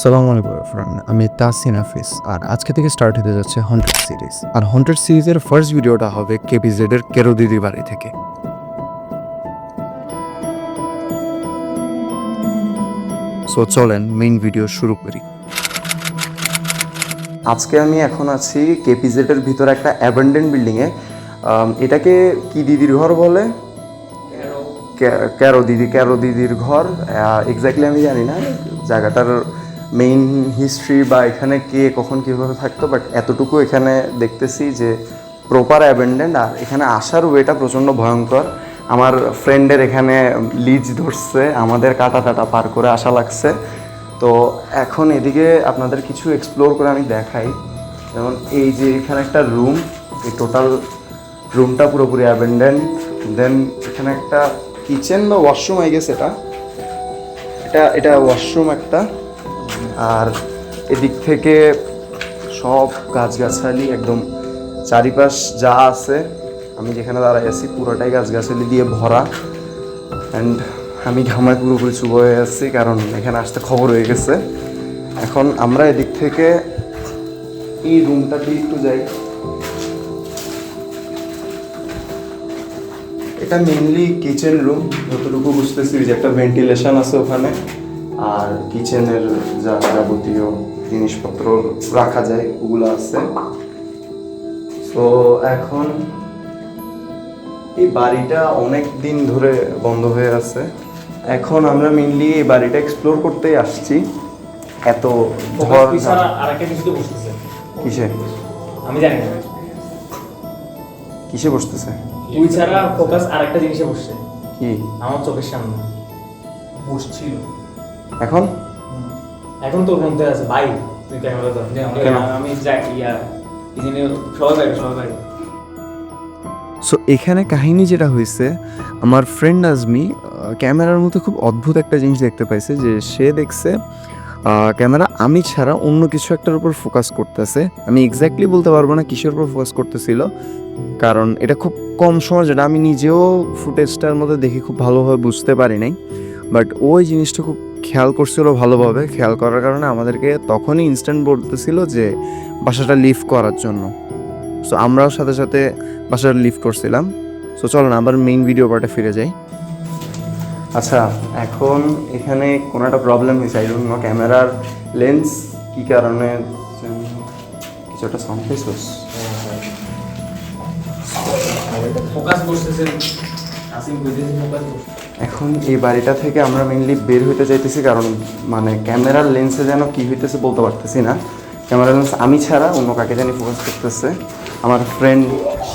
সালামু আলাইকুম ফ্রেন্ড, আমি তাসিন হাফিজ। আর আজকে থেকে স্টার্ট হতে যাচ্ছে হন্টেড সিরিজ। আর হন্টেড সিরিজের ফার্স্ট ভিডিওটা হবে কেপিজেড এর কেরো দিদি বাড়ি থেকে। সো চলেন মেইন ভিডিও শুরু করি। আজকে আমি এখন আছি কেপিজেড এর ভিতরে একটা অ্যাবান্ডেন্ট বিল্ডিংয়ে। এটাকে কি দিদির ঘর বলে? ক্যারো দিদির ঘর। এক্স্যাক্টলি আমি জানি না জায়গাটার মেইন হিস্ট্রি বা এখানে কে কখন কীভাবে থাকতো, বাট এতটুকু এখানে দেখতেছি যে প্রপার অ্যাবেন্ডেন্ট। আর এখানে আসার ওয়েটা প্রচণ্ড ভয়ঙ্কর। আমার ফ্রেন্ডের এখানে লিজ ধরছে, আমাদের কাটা টাটা পার করে আসা লাগছে। তো এখন এদিকে আপনাদের কিছু এক্সপ্লোর করে আমি দেখাই। যেমন এই যে এখানে একটা রুম, এই টোটাল রুমটা পুরোপুরি অ্যাবেন্ডেন্ট। দেন এখানে একটা কিচেন বা ওয়াশরুম আই গেছে, এটা ওয়াশরুম একটা। আর এদিক থেকে সব গাছগাছালি, একদম চারিপাশ যা আছে, আমি যেখানে দাঁড়াই আছি পুরোটাই গাছগাছালি দিয়ে ভরা। অ্যান্ড আমি ঘামায় পুরোপুরি চুপ হয়ে আছি, কারণ এখানে আসতে খবর হয়ে গেছে। এখন আমরা এদিক থেকে এই রুমটাতে একটু যাই। এটা মেনলি কিচেন রুম, যতটুকু বুঝতেছি যে একটা ভেন্টিলেশন আছে ওখানে, আর কিচেনের যা যাবতীয় জিনিসপত্র রাখা যায় ওগুলো আছে। তো এখন এই বাড়িটা অনেক দিন ধরে বন্ধ হয়ে আছে। এখন আমরা মেনলি এই বাড়িটা এক্সপ্লোর করতেই আসছি। এত ঝড় কিসে আমি জানি না, কিসে বসতেছে? তুই ছাড়া ফোকাস আরেকটা জিনিসে বসছে। কি? আমার চোখের সামনে বসছিল। এখন এখন তোর মধ্যে আছে ভাই, তুই ক্যামেরা ধর। আমি যাই সবাই বাইরে। সো এখানে কাহিনী যেটা হয়েছে, আমার ফ্রেন্ড আজমি ক্যামেরার মধ্যে খুব অদ্ভুত একটা জিনিস দেখতে পাইছে। যে সে দেখছে ক্যামেরা আমি ছাড়া অন্য কিছু একটার উপর ফোকাস করতেছে। আমি এক্স্যাক্টলি বলতে পারবো না কিসের উপর ফোকাস করতেছিল, কারণ এটা খুব কম সময়, যেটা আমি নিজেও ফুটেজটার মধ্যে দেখে খুব ভালোভাবে বুঝতে পারি নাই। বাট ওই জিনিসটা খুব খেয়াল করছিল ভালোভাবে। খেয়াল করার কারণে আমাদেরকে তখনই ইনস্ট্যান্ট বলতেছিল যে বাসাটা লিভ করার জন্য। সো আমরাও সাথে সাথে বাসাটা লিভ করছিলাম। সো চলো না আবার মেইন ভিডিও পার্টে ফিরে যাই। আচ্ছা, এখন এখানে কোনো একটা প্রবলেম হয়েছে। আই ডোন্ট নো ক্যামেরার লেন্স কী কারণে, কিছু একটা সাউন্ড পেয়েছিস? ফোকাস করতেছে আসিম বুঝেছি ফোকাস। এখন এই বাড়িটা থেকে আমরা মেইনলি বের হইতে চাইতেছি, কারণ মানে ক্যামেরার লেন্সে যেন কী হইতেছে বলতে পারতেছি না। ক্যামেরার লেন্স আমি ছাড়া অন্য কাকে জানি ফোকাস করতেছে। আমার ফ্রেন্ড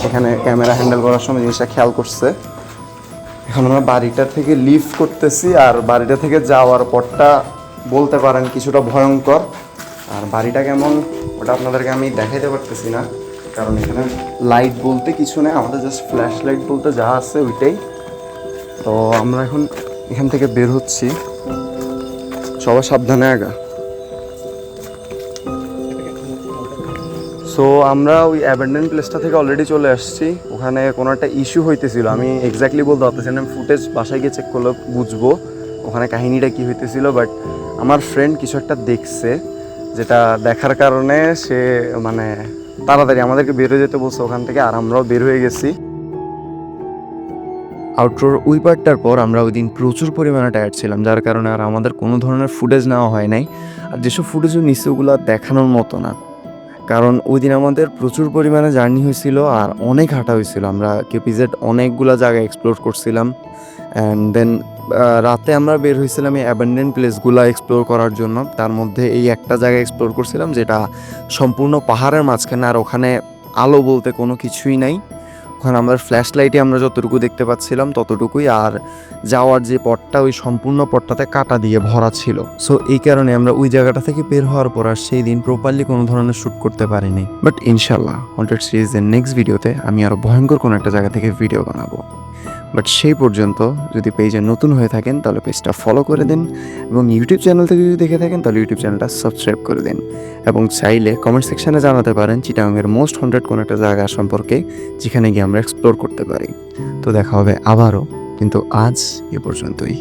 এখানে ক্যামেরা হ্যান্ডেল করার সময় জিনিসটা খেয়াল করছে। এখন আমরা বাড়িটা থেকে লিভ করতেছি, আর বাড়িটা থেকে যাওয়ার পরটা বলতে পারেন কিছুটা ভয়ঙ্কর। আর বাড়িটা কেমন ওটা আপনাদেরকে আমি দেখাইতে পারতেছি না, কারণ এখানে লাইট বলতে কিছু নেই, আমাদের জাস্ট ফ্ল্যাশ লাইট বলতে যা আছে ওইটাই। তো আমরা এখন এখান থেকে বের হচ্ছি, সবাই সাবধানে আগা। সো আমরা ওই অ্যাবেন্ডেন্ট প্লেসটা থেকে অলরেডি চলে আসছি। ওখানে কোনো একটা ইস্যু হইতেছিল, আমি এক্স্যাক্টলি বলতে পারতেছি না। আমি ফুটেজ বাসায় গিয়ে চেক করলে বুঝবো ওখানে কাহিনিটা কী হইতেছিল। বাট আমার ফ্রেন্ড কিছু একটা দেখছে, যেটা দেখার কারণে সে মানে তাড়াতাড়ি আমাদেরকে বের হয়ে যেতে বলছে ওখান থেকে, আর আমরাও বের হয়ে গেছি। আউটডোর ওই পার্টটার পর আমরা ওই দিন প্রচুর পরিমাণে টায়ার্ড ছিলাম, যার কারণে আর আমাদের কোনো ধরনের ফুটেজ নেওয়া হয় নাই। আর যেসব ফুটেজও নিচ্ছে ওগুলো দেখানোর মতো না, কারণ ওই দিন আমাদের প্রচুর পরিমাণে জার্নি হয়েছিল আর অনেক হাঁটা হয়েছিল। আমরা কেপিজেড অনেকগুলো জায়গায় এক্সপ্লোর করছিলাম। অ্যান্ড দেন রাতে আমরা বের হয়েছিলাম এই অ্যাবান্ডেন্ট প্লেসগুলো এক্সপ্লোর করার জন্য। তার মধ্যে এই একটা জায়গা এক্সপ্লোর করছিলাম যেটা সম্পূর্ণ পাহাড়ের মাঝখানে, আর ওখানে আলো বলতে কোনো কিছুই নাই। ওখানে আমরা ফ্ল্যাশ লাইটে আমরা যতটুকু দেখতে পাচ্ছিলাম ততটুকুই, আর যাওয়ার যে পথটা ওই সম্পূর্ণ পথটাতে কাটা দিয়ে ভরা ছিল। সো এই কারণে আমরা ওই জায়গাটা থেকে বের হওয়ার পর আর সেই দিন প্রপারলি কোনো ধরনের শ্যুট করতে পারিনি। বাট ইনশাল্লাহ হন্টেড সিরিজের নেক্সট ভিডিওতে আমি আরও ভয়ঙ্কর কোনো একটা জায়গা থেকে ভিডিও বানাবো। বাট সেই পর্যন্ত যদি পেজে নতুন হয়ে থাকেন তাহলে পেজটা ফলো করে দিন, এবং ইউটিউব চ্যানেল থেকে যদি দেখে থাকেন তাহলে ইউটিউব চ্যানেলটা সাবস্ক্রাইব করে দিন। এবং চাইলে কমেন্ট সেকশানে জানাতে পারেন চিটাগাংয়ের মোস্ট হন্টেড কোনো একটা জায়গা সম্পর্কে, যেখানে গিয়ে আমরা এক্সপ্লোর করতে পারি। তো দেখা হবে আবারও, কিন্তু আজ এ পর্যন্তই।